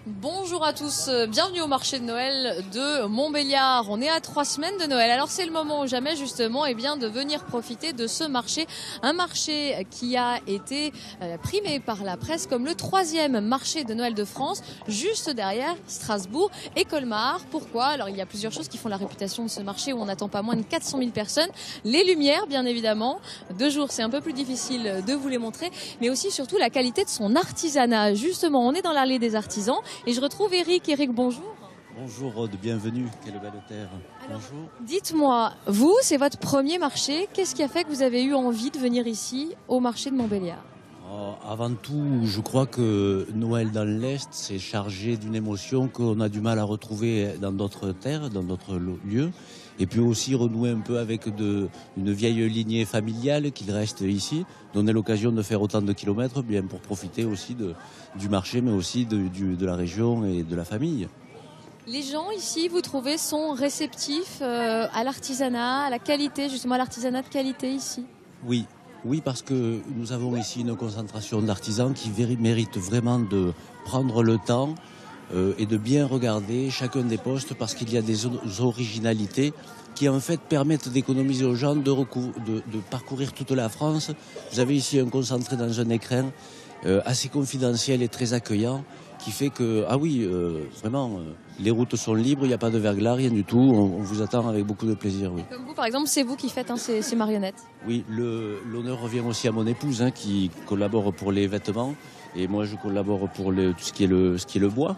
Bonjour à tous, bienvenue au marché de Noël de Montbéliard. On est à 3 semaines de Noël, alors c'est le moment ou jamais justement de venir profiter de ce marché. Un marché qui a été primé par la presse comme le 3e marché de Noël de France, juste derrière Strasbourg et Colmar. Pourquoi? Alors il y a plusieurs choses qui font la réputation de ce marché où on n'attend pas moins de 400 000 personnes. Les lumières bien évidemment, de jour c'est un peu plus difficile de vous les montrer, mais aussi surtout la qualité de son artisanat. Justement, on est dans l'allée des artisans. Et je retrouve Eric. Eric, bonjour. Bonjour Rode, bienvenue. Quelle belle terre. Alors, bonjour. Dites-moi, vous, c'est votre premier marché. Qu'est-ce qui a fait que vous avez eu envie de venir ici, au marché de Montbéliard? Avant tout, je crois que Noël dans l'Est, c'est chargé d'une émotion qu'on a du mal à retrouver dans d'autres terres, dans d'autres lieux. Et puis aussi renouer un peu avec une vieille lignée familiale qu'il reste ici, donner l'occasion de faire autant de kilomètres, bien pour profiter aussi du marché, mais aussi de la région et de la famille. Les gens ici, vous trouvez, sont réceptifs à l'artisanat, à la qualité, justement à l'artisanat de qualité ici? Oui, parce que nous avons ici une concentration d'artisans qui méritent vraiment de prendre le temps et de bien regarder chacun des postes, parce qu'il y a des originalités qui en fait permettent d'économiser aux gens de parcourir toute la France. Vous avez ici un concentré dans un écrin assez confidentiel et très accueillant, qui fait que, vraiment, les routes sont libres, il n'y a pas de verglas, rien du tout. On vous attend avec beaucoup de plaisir. Oui. Comme vous, par exemple, c'est vous qui faites ces marionnettes? Oui, l'honneur revient aussi à mon épouse, qui collabore pour les vêtements. Et moi, je collabore pour tout ce qui est le bois.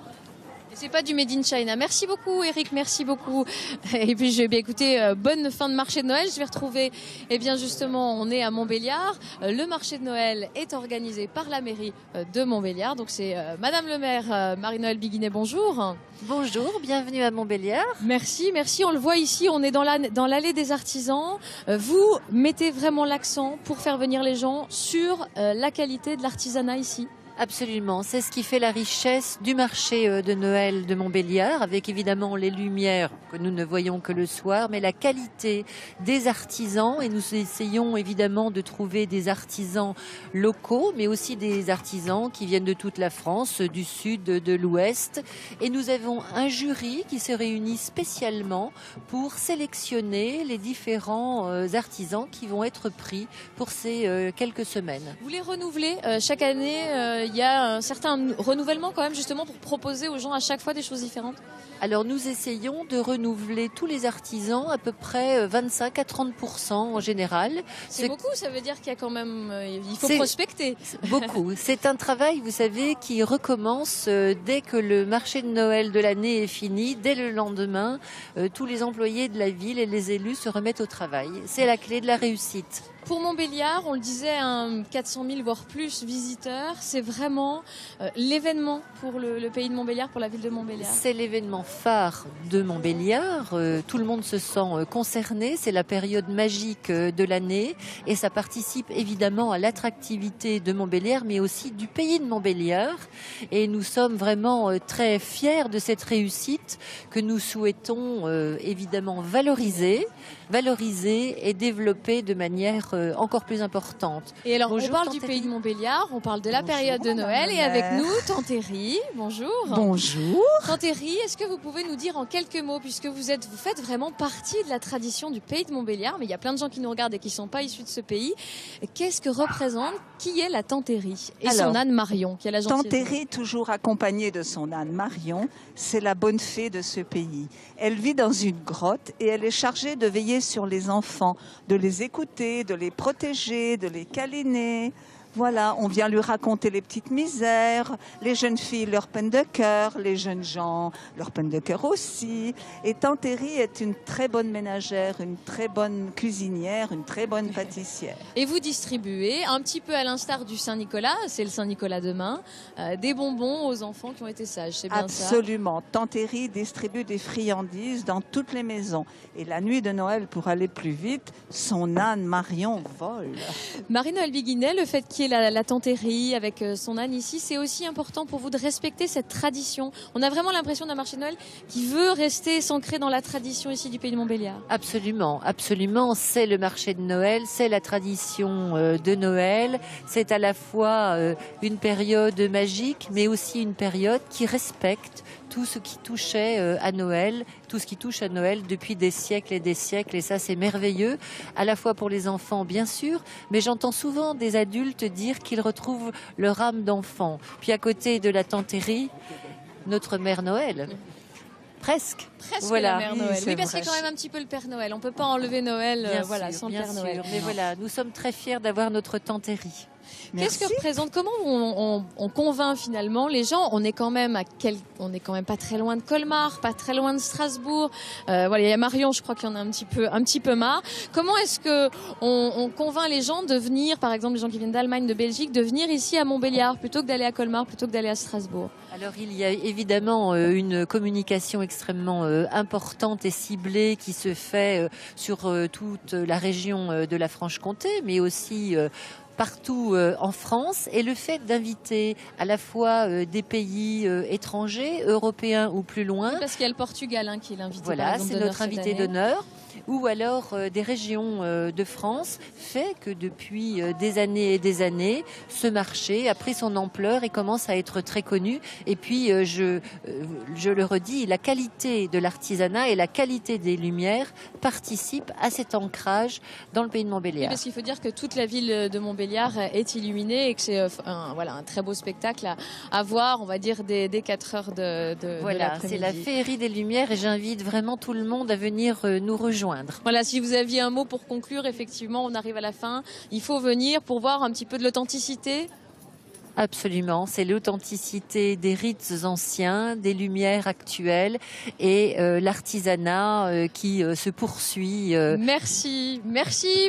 C'est pas du Made in China. Merci beaucoup Eric, merci beaucoup. Et puis je vais bien écouter, bonne fin de marché de Noël. Je vais retrouver, justement, on est à Montbéliard. Le marché de Noël est organisé par la mairie de Montbéliard. Donc c'est Madame le maire, Marie-Noëlle Biguinet, bonjour. Bonjour, bienvenue à Montbéliard. Merci, on le voit ici, on est dans l'allée des artisans. Vous mettez vraiment l'accent pour faire venir les gens sur la qualité de l'artisanat ici. Absolument, c'est ce qui fait la richesse du marché de Noël de Montbéliard, avec évidemment les lumières que nous ne voyons que le soir, mais la qualité des artisans, et nous essayons évidemment de trouver des artisans locaux, mais aussi des artisans qui viennent de toute la France, du sud, de l'ouest, et nous avons un jury qui se réunit spécialement pour sélectionner les différents artisans qui vont être pris pour ces quelques semaines. Vous les renouvelez chaque année? Il y a un certain renouvellement quand même, justement, pour proposer aux gens à chaque fois des choses différentes? Alors nous essayons de renouveler tous les artisans à peu près 25 à 30% en général. C'est beaucoup, ça veut dire qu'il y a quand même, il faut prospecter. Beaucoup. C'est un travail, vous savez, qui recommence dès que le marché de Noël de l'année est fini. Dès le lendemain, tous les employés de la ville et les élus se remettent au travail. C'est la clé de la réussite. Pour Montbéliard, on le disait, 400 000 voire plus visiteurs. C'est vraiment l'événement pour le pays de Montbéliard, pour la ville de Montbéliard. C'est l'événement phare de Montbéliard. Tout le monde se sent concerné. C'est la période magique de l'année et ça participe évidemment à l'attractivité de Montbéliard, mais aussi du pays de Montbéliard. Et nous sommes vraiment très fiers de cette réussite que nous souhaitons évidemment valoriser et développer de manière encore plus importante. Et alors, on parle du pays de Montbéliard, on parle de la période de Noël, et avec nous, Tante Herry. Bonjour. Bonjour. Tante Herry, est-ce que vous pouvez nous dire en quelques mots, puisque vous faites vraiment partie de la tradition du pays de Montbéliard, mais il y a plein de gens qui nous regardent et qui ne sont pas issus de ce pays. Qu'est-ce que représente, qui est la Tante Herry et son âne Marion, qui a la gentillesse? Tante Herry, toujours accompagnée de son âne Marion, c'est la bonne fée de ce pays. Elle vit dans une grotte et elle est chargée de veiller sur les enfants, de les écouter, de les protéger, de les câliner. Voilà, on vient lui raconter les petites misères, les jeunes filles leurs peines de cœur, les jeunes gens leurs peines de cœur aussi. Et Tante Herry est une très bonne ménagère, une très bonne cuisinière, une très bonne pâtissière. Et vous distribuez, un petit peu à l'instar du Saint-Nicolas, c'est le Saint-Nicolas demain, des bonbons aux enfants qui ont été sages, c'est bien ça? Absolument. Tante Herry distribue des friandises dans toutes les maisons. Et la nuit de Noël, pour aller plus vite, son âne Marion vole. Marie-Noëlle Biguinet, le fait qu'il y évoqué la tantérie avec son âne ici. C'est aussi important pour vous de respecter cette tradition. On a vraiment l'impression d'un marché de Noël qui veut rester s'ancrer dans la tradition ici du pays de Montbéliard. Absolument, absolument. C'est le marché de Noël, c'est la tradition de Noël. C'est à la fois une période magique, mais aussi une période qui respecte tout ce qui touchait à Noël, tout ce qui touche à Noël depuis des siècles et des siècles. Et ça, c'est merveilleux, à la fois pour les enfants, bien sûr, mais j'entends souvent des adultes dire qu'ils retrouvent leur âme d'enfant. Puis à côté de la tantérie, notre Mère Noël. Presque. Voilà. La Mère Noël. Oui, parce vrai. qu'il y a quand même un petit peu le Père Noël. On peut pas enlever Noël sans le Père Noël. Mais voilà, nous sommes très fiers d'avoir notre tantérie. Qu'est-ce que représente, comment on convainc finalement les gens? On est quand même on est quand même pas très loin de Colmar, pas très loin de Strasbourg. Voilà, il y a Marion, je crois qu'il y en a un petit peu marre. Comment est-ce que on convainc les gens de venir, par exemple les gens qui viennent d'Allemagne, de Belgique, de venir ici à Montbéliard plutôt que d'aller à Colmar, plutôt que d'aller à Strasbourg? Alors il y a évidemment une communication extrêmement importante et ciblée qui se fait sur toute la région de la Franche-Comté, mais aussi partout en France, et le fait d'inviter à la fois des pays étrangers, européens ou plus loin. Oui, parce qu'il y a le Portugal qui est l'invité. Voilà, c'est notre invité d'honneur. Ou alors des régions de France, fait que depuis des années et des années, ce marché a pris son ampleur et commence à être très connu. Et puis, je le redis, la qualité de l'artisanat et la qualité des lumières participent à cet ancrage dans le pays de Montbéliard. Oui, parce qu'il faut dire que toute la ville de Montbéliard est illuminée et que c'est un très beau spectacle à voir, on va dire, dès 4 heures de Voilà, c'est la féerie des lumières et j'invite vraiment tout le monde à venir nous rejoindre. Voilà, si vous aviez un mot pour conclure, effectivement, on arrive à la fin. Il faut venir pour voir un petit peu de l'authenticité. Absolument, c'est l'authenticité des rites anciens, des lumières actuelles et l'artisanat qui se poursuit. Merci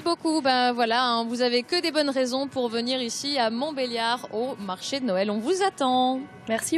beaucoup. Ben voilà, vous avez que des bonnes raisons pour venir ici à Montbéliard au marché de Noël. On vous attend. Merci.